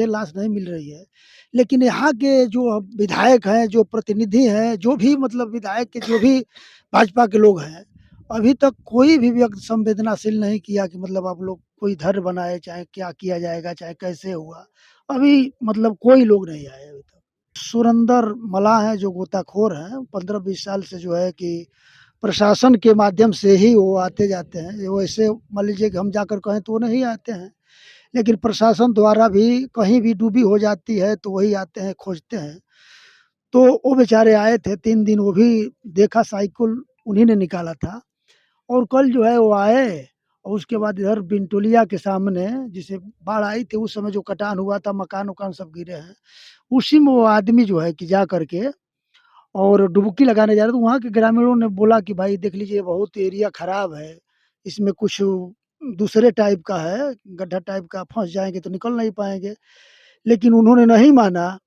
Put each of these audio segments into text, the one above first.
ये लाश नहीं मिल रही है। लेकिन यहाँ के जो अब विधायक हैं, जो प्रतिनिधि हैं, जो भी मतलब विधायक के जो भी भाजपा के लोग हैं, अभी तक कोई भी व्यक्ति संवेदनाशील नहीं किया कि मतलब आप लोग कोई धर बनाए, चाहे क्या किया जाएगा, चाहे कैसे हुआ। अभी मतलब कोई लोग नहीं आए अभी तक। सुरेंद्र मला हैं जो गोताखोर हैं, 15-20 साल से जो है कि प्रशासन के माध्यम से ही वो आते-जाते हैं। वो ऐसे मान लीजिए कि हम जाकर कहें तो वो नहीं आते हैं। लेकिन प्रशासन द्वारा भी कहीं भी डूबी हो जाती है तो वही आते हैं, खोजते हैं। तो वो बेचारे आए थे 3 दिन, वो भी देखा साइकिल उन्हीं ने निकाला था। और कल जो है वो आए और उसके बाद इधर बिनटोलिया के सामने जिसे बाढ़ आई थी उस समय जो कटान हुआ था, मकान-वकान सब गिरे हैं। उसी में वो आदमी जो है कि जा कर के और डुबकी लगाने जा रहे थे। तो वहाँ के ग्रामीणों ने बोला कि भाई देख लीजिए बहुत एरिया खराब है, इसमें कुछ दूसरे टाइप का है, गड्ढा टाइप का, फँस जाएँगे तो निकल नहीं पाएँगे। लेकिन उन्होंने नहीं माना,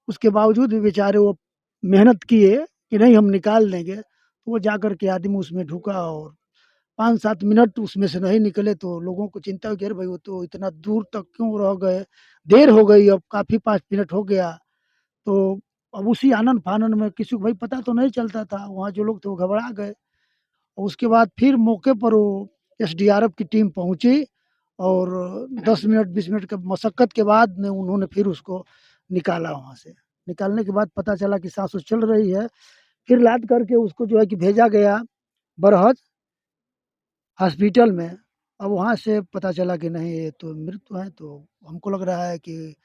उसके बावजूद भी बेचारे वो मेहनत किए कि नहीं हम निकाल देंगे। तो वो जाकर के आदमी उसमें ढुका और 5-7 मिनट उसमें से नहीं निकले तो लोगों को चिंता हुई कि अरे भाई वो तो इतना दूर तक क्यों रह गए? देर हो गई अब काफ़ी 5 मिनट हो गया। तो अब उसी आनन-फानन में किसी को भाई पता तो नहीं चलता था, वहाँ जो लोग थे वो घबरा गए। और उसके बाद फिर मौके पर वो एसडीआरएफ की टीम पहुँची और 10 मिनट 20 मिनट के मशक्कत के बाद में उन्होंने फिर उसको निकाला वहाँ से। निकालने के बाद पता चला कि साँस-वाँस चल रही है, फिर लाद करके उसको जो है कि भेजा गया बरहत हॉस्पिटल में। अब वहाँ से पता चला कि नहीं ये तो मृत है, तो हमको लग रहा है कि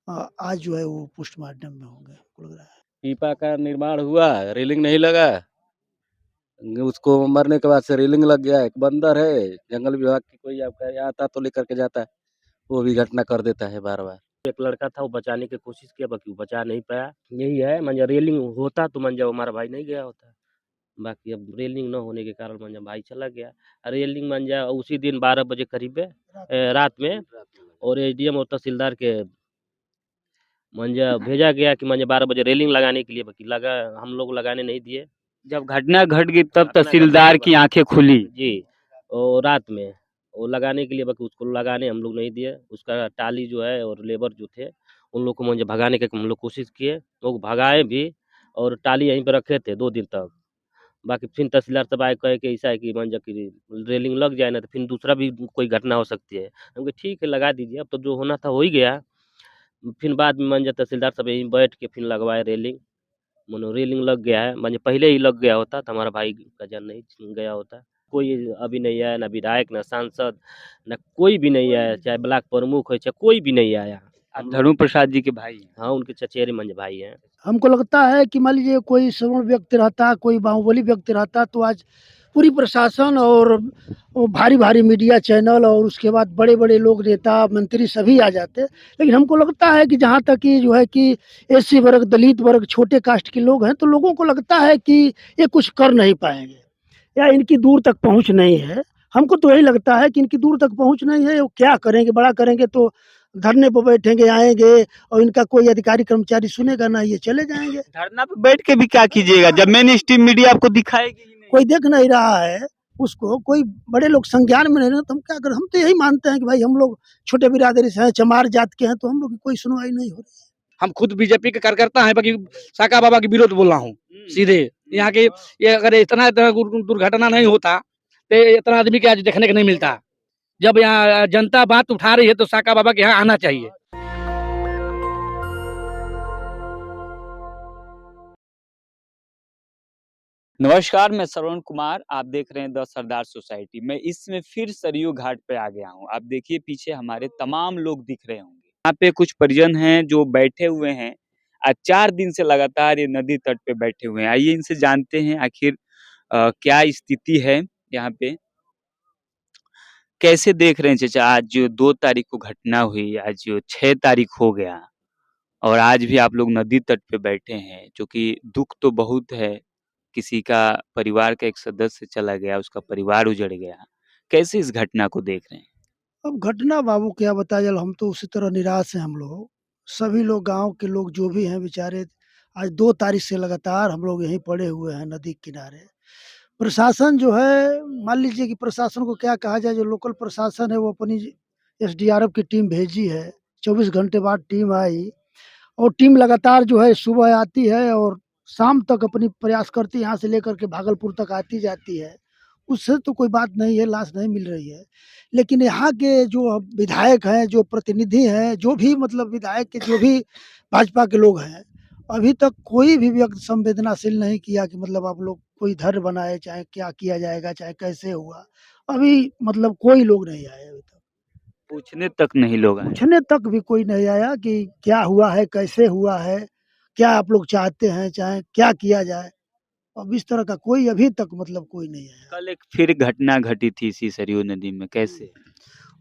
आज जो है वो पोस्टमार्टम में होंगे, हमको लग रहा है। पीपा का निर्माण हुआ, रेलिंग नहीं लगा। उसको मरने के बाद से रेलिंग लग गया। एक बंदर है, जंगल विभाग की कोई आपका आता तो लेकर के जाता है, वो भी घटना कर देता है बार-बार। एक लड़का था वो बचाने की कोशिश किया, बाकी वो बचा नहीं पाया। यही है मंजा रेलिंग होता तो मंजा हमारा भाई नहीं गया होता। बाकी अब रेलिंग न होने के कारण मंजा भाई चला गया। रेलिंग मंजा उसी दिन 12 बजे करीब रात में और एसडीएम और तहसीलदार के मंजा भेजा गया कि मंजा 12 बजे रेलिंग लगाने के लिए, बाकी लगा हम लोग लगाने नहीं दिए। जब घटना घट गई तब घटना घट तहसीलदार की गई आंखें खुली। जी, और रात में वो लगाने के लिए बाकी उसको लगाने हम लोग नहीं दिए। उसका टाली जो है और लेबर जो थे उन लोग को मुझे भगाने की हम लोग कोशिश किए, लोग भगाए भी और टाली यहीं पे रखे थे 2 दिन तक। बाकी फिर तहसीलदार साहब आए कहे कि ऐसा है कि मान जा कि रेलिंग लग जाए ना तो फिर दूसरा भी कोई घटना हो सकती है। हम कहे ठीक है लगा दीजिए, अब तो जो होना था हो ही गया। फिर बाद में मान जा तहसीलदार साहब यहीं बैठ के फिर लगवाए रेलिंग। मानो रेलिंग लग गया है, माने पहले ही लग गया होता तो हमारा भाई का जान नहीं गया होता। कोई अभी नहीं आया, ना विधायक, ना सांसद, ना कोई भी नहीं आया, चाहे ब्लॉक प्रमुख हो, चाहे कोई भी नहीं आया। आप धर्म प्रसाद जी के भाई हैं। हाँ, उनके चचेरे मंझ भाई हैं। हमको लगता है कि मान लीजिए कोई श्रवण व्यक्ति रहता, कोई बाहुबली व्यक्ति रहता तो आज पूरी प्रशासन और वो भारी-भारी मीडिया चैनल और उसके बाद बड़े-बड़े लोग, नेता, मंत्री सभी आ जाते। लेकिन हमको लगता है कि जहाँ तक ये जो है कि एससी वर्ग, दलित वर्ग, छोटे कास्ट के लोग हैं, तो लोगों को लगता है कि ये कुछ कर नहीं पाएँगे या इनकी दूर तक पहुँच नहीं है। हमको तो यही लगता है कि इनकी दूर तक पहुँच नहीं है, वो क्या करेंगे, बड़ा करेंगे तो धरने पे बैठेंगे, आएँगे और इनका कोई अधिकारी कर्मचारी सुनेगा ना, ये चले जाएँगे। धरना पे बैठ के भी क्या कीजिएगा जब मेन स्ट्रीम मीडिया आपको दिखाएगी ही नहीं। कोई देख नहीं रहा है उसको, कोई बड़े लोग संज्ञान में नहीं रहे तो हम क्या करें? हम तो यही मानते हैं कि भाई हम लोग छोटे बिरादरी से हैं, चमार जात के हैं, तो हम लोग की कोई सुनवाई नहीं हो रही है। हम खुद बीजेपी के कार्यकर्ता हैं, बाकी साका बाबा के विरोध बोल रहा हूँ सीधे। यहाँ के ये अगर इतना दुर्घटना नहीं होता तो इतना आदमी के आज देखने को नहीं मिलता। जब यहाँ जनता बात उठा रही है तो साका बाबा के यहाँ आना चाहिए। नमस्कार, मैं श्रवण कुमार, आप देख रहे हैं द सरदार सोसाइटी। मैं इसमें फिर सरयू घाट पे आ गया हूँ। आप देखिए पीछे हमारे तमाम लोग दिख रहे होंगे। यहाँ पे कुछ परिजन हैं जो बैठे हुए हैं। आज 4 दिन से लगातार ये नदी तट पे बैठे हुए हैं। आइए इनसे जानते हैं आखिर क्या स्थिति है यहाँ पे। कैसे देख रहे हैं चाचा, आज 2 तारीख को घटना हुई, आज 6 तारीख हो गया और आज भी आप लोग नदी तट पे बैठे हैं, जो कि दुःख तो बहुत है। किसी का परिवार का एक सदस्य चला गया, उसका परिवार उजड़ गया। कैसे इस घटना को देख रहे हैं? अब घटना बाबू क्या बताएँ, हम तो उसी तरह निराश हैं हम लोग। सभी लोग, गाँव के लोग जो भी हैं बेचारे, आज 2 तारीख से लगातार हम लोग यहीं पड़े हुए हैं नदी के किनारे। प्रशासन जो है, मान लीजिए कि प्रशासन को क्या कहा जाए, जो लोकल प्रशासन है वो अपनी एसडीआरएफ की टीम भेजी है, 24 घंटे बाद टीम आई और टीम लगातार जो है सुबह आती है और शाम तक अपनी प्रयास करती है, यहाँ से लेकर के भागलपुर तक आती जाती है। उससे तो कोई बात नहीं है, लाश नहीं मिल रही है। लेकिन यहाँ के जो विधायक हैं, जो प्रतिनिधि हैं, जो भी मतलब विधायक के जो भी भाजपा के लोग हैं, अभी तक कोई भी व्यक्ति संवेदनाशील नहीं किया कि मतलब आप लोग कोई धर बनाए, चाहे क्या किया जाएगा, चाहे कैसे हुआ। अभी मतलब कोई लोग नहीं आए अभी तक। पूछने तक नहीं लोग आए। पूछने तक भी कोई नहीं आया कि क्या हुआ है, कैसे हुआ है, क्या आप लोग चाहते हैं, चाहे क्या किया जाए। अब इस तरह का कोई अभी तक मतलब कोई नहीं आया। कल एक फिर घटना घटी थी इसी सरयू नदी में, कैसे?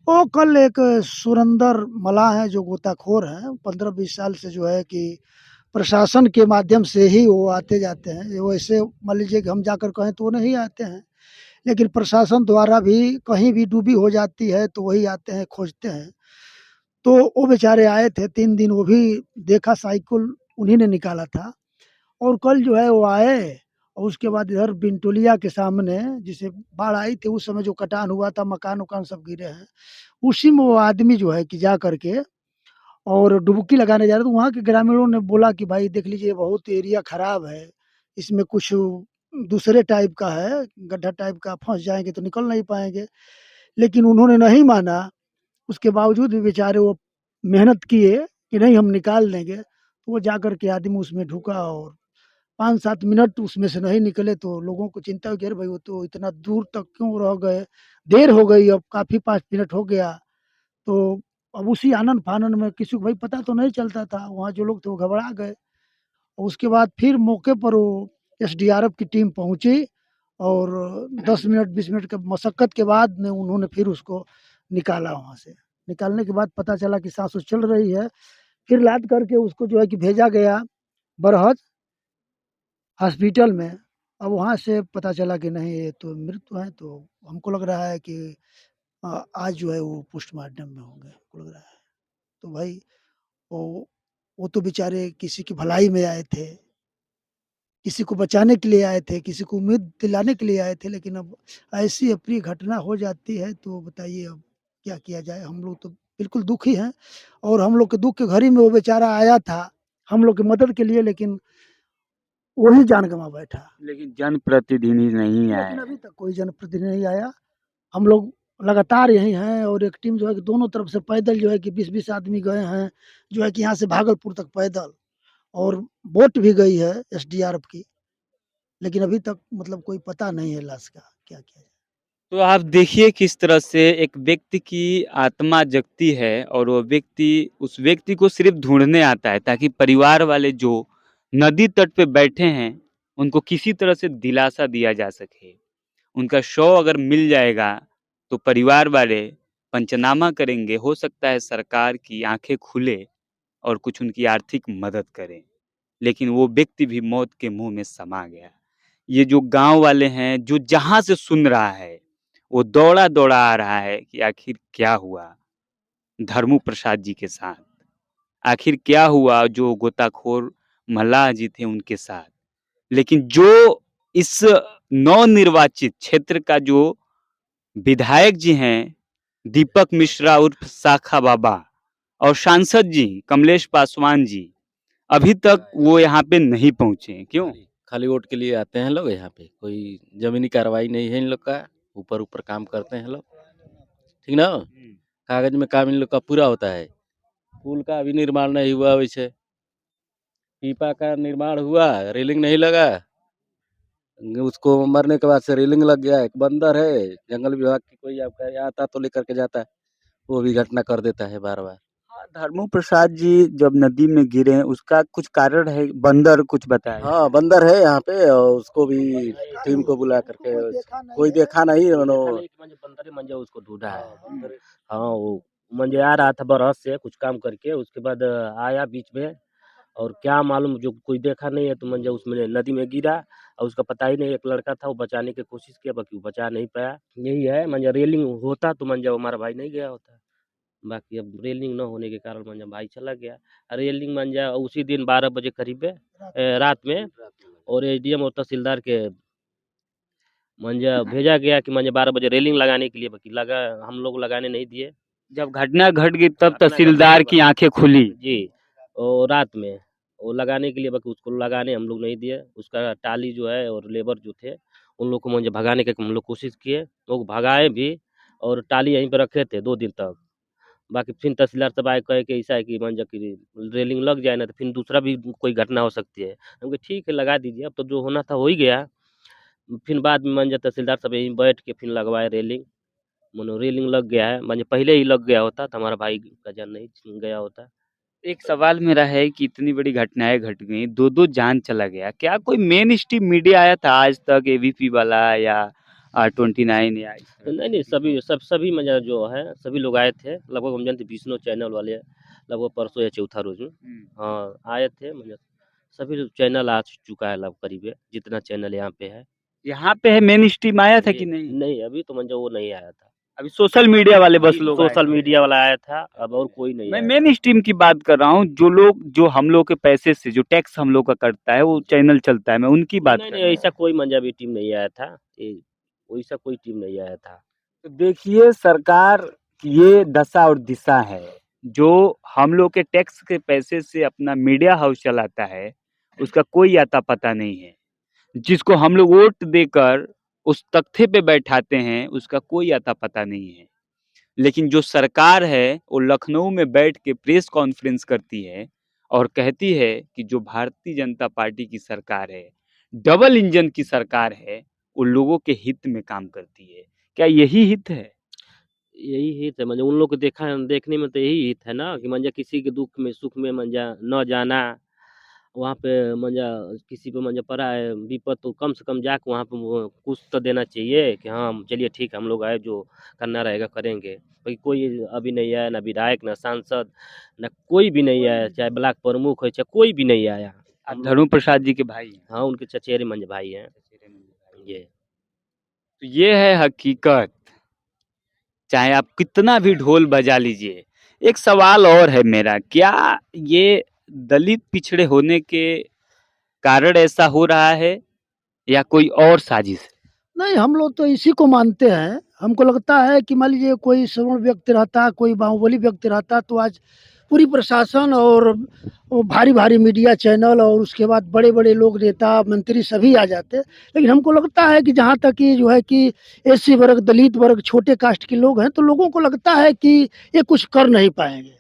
वो कल एक सुरंदर मल्लाह है जो गोताखोर हैं, 15-20 साल से जो है कि प्रशासन के माध्यम से ही वो आते जाते हैं। वो ऐसे मान लीजिए कि हम जाकर कहें तो वो नहीं आते हैं, लेकिन प्रशासन द्वारा भी कहीं भी डूबी हो जाती है तो वही आते हैं, खोजते हैं। तो वो बेचारे आए थे 3 दिन, वो भी देखा साइकिल उन्हीं ने निकाला था। और कल जो है वो आए और उसके बाद इधर बिनटोलिया के सामने जिसे बाढ़ आई थी उस समय जो कटान हुआ था, मकान-वकान सब गिरे हैं। उसी में वो आदमी जो है कि जा करके और डुबकी लगाने जा रहे थे। वहाँ के ग्रामीणों ने बोला कि भाई देख लीजिए बहुत एरिया खराब है, इसमें कुछ दूसरे टाइप का है, गड्ढा टाइप का, फँस जाएँगे तो निकल नहीं पाएँगे। लेकिन उन्होंने नहीं माना, उसके बावजूद भी बेचारे वो मेहनत किए कि नहीं हम निकाल देंगे। तो वो जाकर के आदमी उसमें ढुका और 5-7 मिनट उसमें से नहीं निकले तो लोगों को चिंता हुई कि अरे भाई वो तो इतना दूर तक क्यों रह गए? देर हो गई अब काफ़ी 5 मिनट हो गया। तो अब उसी आनन-फानन में किसी को भाई पता तो नहीं चलता था, वहाँ जो लोग थे वो घबरा गए। और उसके बाद फिर मौके पर वो एसडीआरएफ की टीम पहुँची और 10 मिनट 20 मिनट के मशक्कत के बाद में उन्होंने फिर उसको निकाला वहाँ से। निकालने के बाद पता चला कि साँस-वाँस चल रही है, फिर लाद करके उसको जो है कि भेजा गया बरहत हॉस्पिटल में। अब वहाँ से पता चला कि नहीं ये तो मृत्यु है, तो हमको लग रहा है कि आज जो है वो पोस्टमार्टम में होंगे, हमको लग रहा है। तो भाई वो वो तो बेचारे किसी की भलाई में आए थे, किसी को बचाने के लिए आए थे, किसी को उम्मीद दिलाने के लिए आए थे, लेकिन अब ऐसी अप्रिय घटना हो जाती है तो बताइए अब क्या किया जाए? हम लोग तो बिल्कुल दुखी हैं और हम लोग के दुःख के घड़ी में वो बेचारा आया था, हम लोग की मदद के लिए, लेकिन वही जान गँवा बैठा। लेकिन जनप्रतिनिधि नहीं लेकिन आए। अभी तक कोई जनप्रतिनिधि नहीं आया। हम लोग लगातार यहीं हैं और एक टीम जो है कि दोनों तरफ से पैदल जो है कि 20-20 आदमी गए हैं, जो है कि यहाँ से भागलपुर तक पैदल, और बोट भी गई है एसडीआरएफ की। लेकिन अभी तक मतलब कोई पता नहीं है लाश का, क्या किया जाए? तो आप देखिए किस तरह से एक व्यक्ति की आत्मा जगती है और वो व्यक्ति उस व्यक्ति को सिर्फ ढूंढने आता है ताकि परिवार वाले जो नदी तट पे बैठे हैं उनको किसी तरह से दिलासा दिया जा सके। उनका शव अगर मिल जाएगा तो परिवार वाले पंचनामा करेंगे, हो सकता है सरकार की आंखें खुले और कुछ उनकी आर्थिक मदद करें। लेकिन वो व्यक्ति भी मौत के मुंह में समा गया। ये जो गांव वाले हैं, जो जहां से सुन रहा है वो दौड़ा दौड़ा आ रहा है कि आखिर क्या हुआ धर्मू प्रसाद जी के साथ, आखिर क्या हुआ जो गोताखोर मल्लाह जी थे उनके साथ। लेकिन जो इस नवनिर्वाचित क्षेत्र का जो विधायक जी हैं दीपक मिश्रा उर्फ शाखा बाबा और सांसद जी कमलेश पासवान जी, अभी तक वो यहाँ पे नहीं पहुंचे। क्यों? खाली खाली वोट के लिए आते हैं लोग यहाँ पे, कोई जमीनी कार्रवाई नहीं है इन लोग का, ऊपर-ऊपर काम करते हैं लोग, ठीक ना? कागज में काम इन लोग का पूरा होता है। पुल का अभी निर्माण नहीं हुआ वैसे, पीपा का निर्माण हुआ, रेलिंग नहीं लगा, उसको मरने के बाद से रेलिंग लग गया। एक बंदर है, जंगल विभाग की कोई आपका यहाँ आता तो लेकर के जाता है, वो भी घटना कर देता है बार-बार। हाँ, धर्मू प्रसाद जी जब नदी में गिरे उसका कुछ कारण है, बंदर कुछ बताया जा रहा हाँ, है। बंदर है यहाँ पे और उसको भी टीम को बुला करके कोई देखा नहीं देखा उन्हों नहीं कि मंजे बंदर ही मंजे उसको ढूँढा है। हाँ, वो मंजे आ रहा था बरहत से कुछ काम करके, उसके बाद आया बीच में और क्या मालूम जो कोई देखा नहीं है तो मंजे उसमें नदी में गिरा और उसका पता ही नहीं, एक लड़का था वो बचाने की कोशिश किया बाकी वो बचा नहीं पाया। यही है मंजे रेलिंग होता तो मंजे हमारा भाई नहीं गया होता। बाकी अब रेलिंग न होने के कारण मंजा भाई चला गया। रेलिंग मंजा उसी दिन 12 बजे करीब रात में और एसडीएम और तहसीलदार के मंजा भेजा गया कि मंजे 12 बजे रेलिंग लगाने के लिए, बाकी लगा हम लोग लगाने नहीं दिए। जब घटना घट गई तब घटना तहसीलदार घटने की आंखें खुली। जी, और रात में वो लगाने के लिए बाकी उसको लगाने हम लोग नहीं दिए। उसका टाली जो है और लेबर जो थे, उन लोग को मुझे भगाने की हम लोग कोशिश किए। लोग भगाए भी और टाली यहीं पे रखे थे 2 दिन तक। बाकी फिर तहसीलदार साहब आए कहे कि ऐसा है कि मान जा कि रेलिंग लग जाए ना तो फिर दूसरा भी कोई घटना हो सकती है। हम कहे ठीक है लगा दीजिए, अब तो जो होना था हो ही गया। फिर बाद में मान जा तहसीलदार साहब यहीं बैठ के फिर लगवाए रेलिंग। मानो रेलिंग लग गया है, माने पहले ही लग गया होता तो हमारा भाई का जान नहीं गया होता। एक सवाल मेरा है कि इतनी बड़ी घटनाएं घट गई, 2-2 जान चला गया। क्या कोई मेन स्ट्रीम मीडिया आया था आज तक, एबीपी वाला या 29 या इस तरह नहीं, का नहीं, टीवी? सभी मतलब जो है सभी लोग आए थे। लगभग हम जानते विष्णु चैनल वाले लगभग परसों या चौथा रोज में हाँ, आए थे मतलब सभी चैनल आ चुका है लगभग करीब जितना चैनल यहाँ पे है। यहाँ पे है मेन स्ट्रीम आया था कि ये नहीं? नहीं अभी तो मतलब वो नहीं आया था। अभी सोशल मीडिया वाले बस लोग आए सोशल थे। मीडिया वाला आया था, अब और कोई नहीं मैं आया। मेन स्ट्रीम की बात कर रहा हूँ, जो हम लोग के पैसे से जो टैक्स हम लोग का कटता है वो चैनल चलता है, मैं उनकी बात नहीं, कर नहीं, रहा हूँ। ऐसा कोई पंजाबी टीम नहीं आया था। वैसा कोई टीम नहीं आया था। तो देखिए सरकार की ये दशा और दिशा है, जो हम लोग के टैक्स के पैसे से अपना मीडिया हाउस चलाता है, उसका कोई आता पता नहीं है। जिसको हम लोग वोट देकर उस तख्ते पे बैठाते हैं, उसका कोई आता पता नहीं है। लेकिन जो सरकार है, वो लखनऊ में बैठ के प्रेस कॉन्फ्रेंस करती है और कहती है कि जो भारतीय जनता पार्टी की सरकार है, डबल इंजन की सरकार है, वो लोगों के हित में काम करती है। क्या यही हित है? यही हित है मतलब उन लोग को देखने में तो यही हित है ना कि मंजा किसी के दुख में सुख में मंजा न जाना। वहाँ पे मंजा किसी पे मंजा पड़ा है विपद तो कम से कम जाके वहाँ पे वो कुछ तो देना चाहिए कि हाँ चलिए ठीक है हम लोग आए जो करना रहेगा करेंगे। भाई कोई अभी नहीं आया ना विधायक ना सांसद ना कोई भी नहीं आया चाहे ब्लॉक प्रमुख हो चाहे कोई भी नहीं आया। आप हम लोग धर्म प्रसाद जी के भाई हैं। हाँ उनके चचेरे मंज भाई हैं ये। तो ये है हकीकत, चाहे आप कितना भी ढोल बजा लीजिए। एक सवाल और है मेरा, क्या ये दलित पिछड़े होने के कारण ऐसा हो रहा है या कोई और साजिश है? नहीं, हम लोग तो इसी को मानते हैं। हमको लगता है कि मान लीजिए कोई सवर्ण व्यक्ति रहता, कोई बाहुबली व्यक्ति रहता तो आज पूरी प्रशासन और वो भारी-भारी मीडिया चैनल और उसके बाद बड़े-बड़े लोग नेता, मंत्री सभी आ जाते। लेकिन हमको लगता है कि जहाँ तक ये जो है कि एससी वर्ग, दलित वर्ग, छोटे कास्ट के लोग हैं, तो लोगों को लगता है कि ये कुछ कर नहीं पाएँगे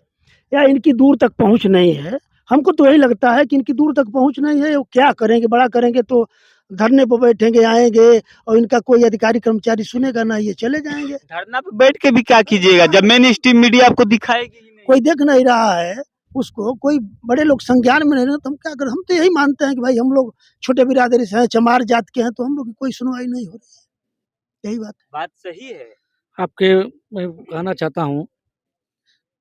या इनकी दूर तक पहुँच नहीं है। हमको तो यही लगता है कि इनकी दूर तक पहुँच नहीं है, वो क्या करेंगे, बड़ा करेंगे तो धरने पे बैठेंगे, आएँगे और इनका कोई अधिकारी कर्मचारी सुनेगा ना, ये चले जाएँगे। धरना पे बैठ के भी क्या कीजिएगा जब मेन स्ट्रीम मीडिया आपको दिखाएगी ही नहीं। कोई देख नहीं रहा है उसको, कोई बड़े लोग संज्ञान में नहीं रहे तो हम क्या करें? हम तो यही मानते हैं कि भाई हम लोग छोटे बिरादरी से हैं, चमार जात के हैं, तो हम लोग की कोई सुनवाई नहीं हो रही है। यही बात है। बात सही है। आपके मैं कहना चाहता हूँ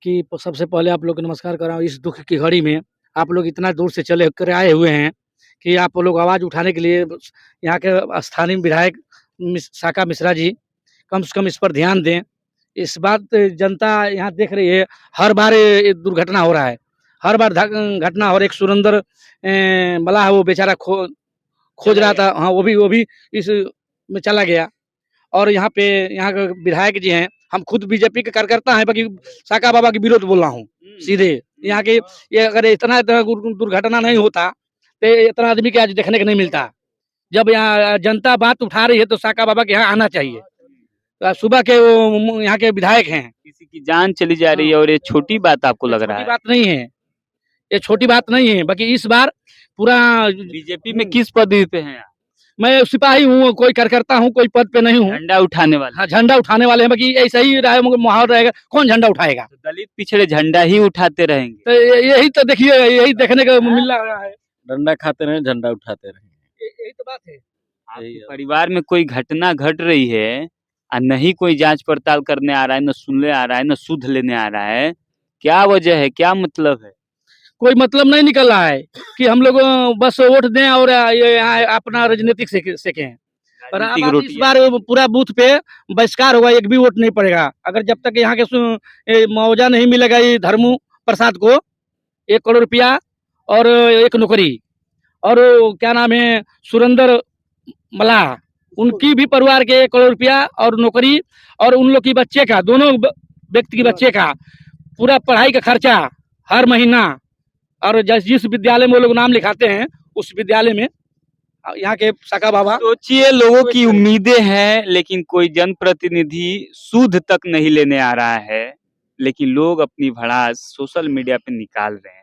कि सबसे पहले आप लोग को नमस्कार कर रहा हूँ। इस दुःख की घड़ी में आप लोग इतना दूर से चले कर आए हुए हैं कि आप लोग आवाज़ उठाने के लिए यहाँ के स्थानीय विधायक साका मिश्रा जी कम से कम इस पर ध्यान दें। इस बात जनता यहाँ देख रही है, हर बार ये दुर्घटना हो रहा है, हर बार घटना हो रही है। एक सुरेंद्र मलाह वो बेचारा खोज रहा था, हाँ वो भी इस में चला गया। और यहाँ पे यहाँ के विधायक जी हैं, हम खुद बीजेपी के कार्यकर्ता हैं, बाकी साका बाबा के विरोध बोल रहा हूँ सीधे। यहाँ के ये अगर इतना दुर्घटना नहीं होता तो इतना आदमी के आज देखने को नहीं मिलता। जब यहाँ जनता बात उठा रही है तो साका बाबा के यहाँ आना चाहिए। तो सुबह के वो यहाँ के विधायक हैं। किसी की जान चली जा रही है और ये छोटी बात आपको लग रहा छोटी है? बात नहीं है, ये छोटी बात नहीं है। बाकी इस बार पूरा बीजेपी में किस पदवी पे हैं आप? मैं सिपाही हूँ, कोई कार्यकर्ता हूँ, कोई पद पे नहीं हूँ। झंडा उठाने वाले? हाँ, झंडा उठाने वाले हैं, बाकी ऐसा ही माहौल रहेगा, कौन झंडा उठाएगा? तो दलित पिछड़े झंडा ही उठाते रहेंगे। तो यही तो देखिए, यही देखने को मिल रहा है। डंडा खाते रहे झंडा उठाते रहे। यही तो बात है। आपके परिवार में कोई घटना घट रही है और नहीं कोई जांच पड़ताल करने आ रहा है, न सुनने आ रहा है, न सुध लेने आ रहा है, क्या वजह है, क्या मतलब है? कोई मतलब नहीं निकल रहा है कि हम लोग बस वोट दें और ये यहाँ अपना राजनीतिक सेकें। पर राजनीतिक अब इस रोटियां। बार पूरा बूथ पे बहिष्कार होगा, एक भी वोट नहीं पड़ेगा। अगर जब तक यहाँ के मुआवजा नहीं मिलेगा ये धर्मू प्रसाद को 1 करोड़ रुपया और एक नौकरी, और क्या नाम है सुरेंद्र मलाह, उनकी भी परिवार के 1 करोड़ रुपया और नौकरी, और उन लोग की बच्चे का दोनों व्यक्ति के बच्चे का पूरा पढ़ाई का खर्चा हर महीना, और जिस विद्यालय में वो लोग नाम लिखाते हैं उस विद्यालय में यहाँ के साका बाबा सोचिए, लोगों की उम्मीदें हैं लेकिन कोई जनप्रतिनिधि सूद तक नहीं लेने आ रहा है, लेकिन लोग अपनी भड़ास सोशल मीडिया पे निकाल रहे हैं।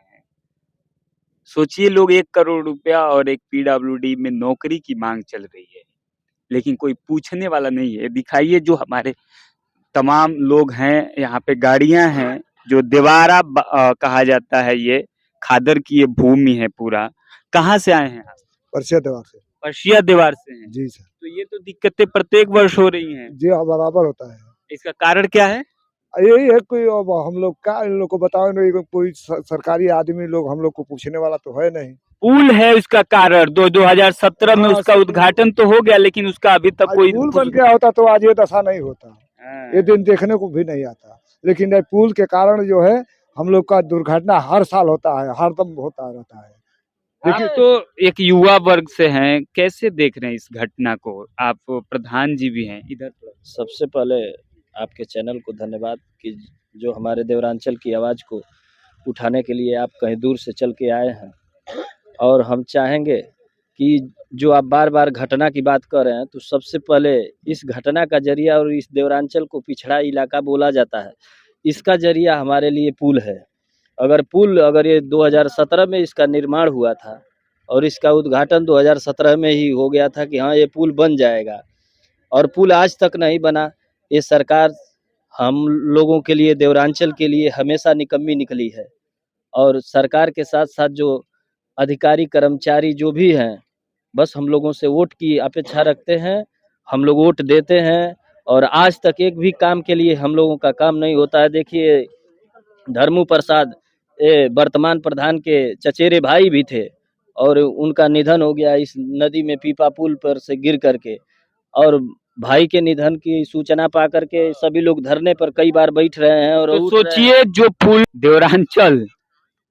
सोचिए, लोग 1 करोड़ रुपया और एक पीडब्ल्यूडी में नौकरी की मांग चल रही है, लेकिन कोई पूछने वाला नहीं है। दिखाइए जो हमारे तमाम लोग हैं, यहाँ पे गाड़ियां हैं, जो देवारा कहा जाता है, ये खादर की ये भूमि है पूरा। कहाँ से आए हैं आप? परसिया दीवार से। पर्शिया दीवार से हैं। जी सर। तो ये तो दिक्कतें प्रत्येक वर्ष हो रही हैं। जी हाँ, बराबर होता है। इसका कारण क्या है? यही है, कोई अब हम लोग क्या इन लोग को बताओ, कोई सरकारी आदमी लोग हम लोग को पूछने वाला तो है नहीं। पुल है उसका कारण, 2017 में हाँ, उसका उद्घाटन तो हो गया, लेकिन उसका अभी तक आज कोई पुल बन गया होता तो आज ये दशा नहीं होता, ये दिन देखने को भी नहीं आता। लेकिन ये पुल के कारण जो है हम लोग का दुर्घटना हर साल होता है, हरदम होता रहता है। आप तो एक युवा वर्ग से हैं, कैसे देख रहे हैं इस घटना को? आप प्रधान जी भी हैं इधर। सबसे पहले आपके चैनल को धन्यवाद कि जो हमारे देवरांचल की आवाज़ को उठाने के लिए आप कहीं दूर से चल के आए हैं। और हम चाहेंगे कि जो आप बार-बार घटना की बात कर रहे हैं, तो सबसे पहले इस घटना का ज़रिया, और इस देवरांचल को पिछड़ा इलाका बोला जाता है, इसका ज़रिया हमारे लिए पुल है। अगर ये 2017 में इसका निर्माण हुआ था और इसका उद्घाटन 2017 में ही हो गया था कि हाँ, ये पुल बन जाएगा, और पुल आज तक नहीं बना। ये सरकार हम लोगों के लिए, देवरांचल के लिए हमेशा निकम्मी निकली है। और सरकार के साथ-साथ जो अधिकारी, कर्मचारी जो भी हैं, बस हम लोगों से वोट की अपेक्षा रखते हैं। हम लोग वोट देते हैं और आज तक एक भी काम के लिए हम लोगों का काम नहीं होता है। देखिए, धर्मू प्रसाद वर्तमान प्रधान के चचेरे भाई भी थे और उनका निधन हो गया इस नदी में पीपा पुल पर से गिर करके। और भाई के निधन की सूचना पा करके सभी लोग धरने पर कई बार बैठ रहे हैं और तो उठ रहे हैं। सोचिए, जो पुल देवरांचल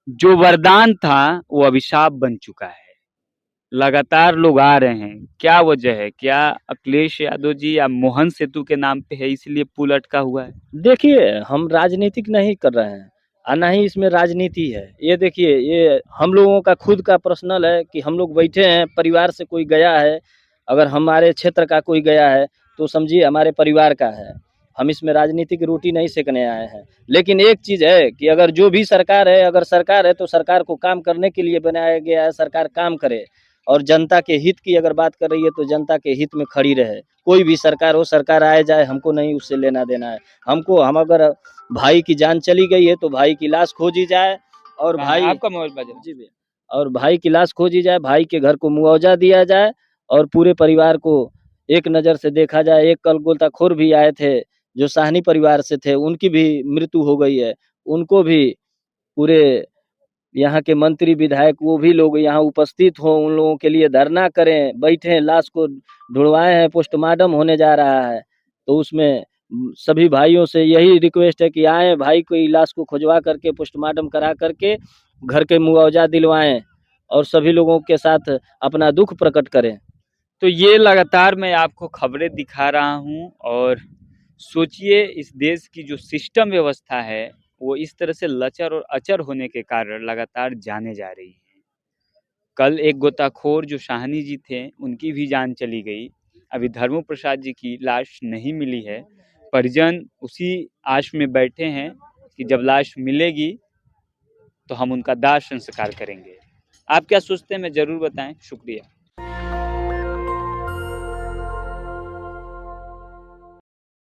जो वरदान था वो अभिशाप बन चुका है। लगातार लोग आ रहे हैं, क्या वजह है? क्या अखिलेश यादव जी या मोहन सेतु के नाम पे है, इसलिए पुल अटका हुआ है? देखिए, हम राजनीतिक नहीं कर रहे हैं और ना ही इसमें राजनीति है। ये देखिए, ये हम लोगों का खुद का पर्सनल है कि हम लोग बैठे हैं, परिवार से कोई गया है, अगर हमारे क्षेत्र का कोई गया है तो समझिए हमारे परिवार का है। हम इसमें राजनीतिक रोटी नहीं सेकने आए हैं। लेकिन एक चीज़ है कि अगर जो भी सरकार है, अगर सरकार है तो सरकार को काम करने के लिए बनाया गया है, सरकार काम करे। और जनता के हित की अगर बात कर रही है तो जनता के हित में खड़ी रहे। कोई भी सरकार हो, सरकार आए जाए, हमको नहीं उससे लेना देना है। हम अगर भाई की जान चली गई है तो भाई की लाश खोजी जाए, और भाई आपका मोबाइल बजा। जी भैया, और भाई की लाश खोजी जाए, भाई के घर को मुआवजा दिया जाए और पूरे परिवार को एक नज़र से देखा जाए। एक कल गोताखोर भी आए थे जो साहनी परिवार से थे, उनकी भी मृत्यु हो गई है। उनको भी पूरे यहाँ के मंत्री विधायक वो भी लोग यहाँ उपस्थित हों, उन लोगों के लिए धरना करें, बैठें, लाश को ढुँड़वाए हैं, पोस्टमार्टम होने जा रहा है। तो उसमें सभी भाइयों से यही रिक्वेस्ट है कि आएँ, भाई की लाश को खुजवा करके पोस्टमार्टम करा करके घर के मुआवजा दिलवाएँ और सभी लोगों के साथ अपना दुःख प्रकट करें। तो ये लगातार मैं आपको खबरें दिखा रहा हूँ, और सोचिए, इस देश की जो सिस्टम व्यवस्था है वो इस तरह से लचर और अचर होने के कारण लगातार जाने जा रही है। कल एक गोताखोर जो शाहनी जी थे, उनकी भी जान चली गई। अभी धर्मू प्रसाद जी की लाश नहीं मिली है। परिजन उसी आश में बैठे हैं कि जब लाश मिलेगी तो हम उनका दाह संस्कार करेंगे। आप क्या सोचते हैं, मैं ज़रूर बताएं। शुक्रिया।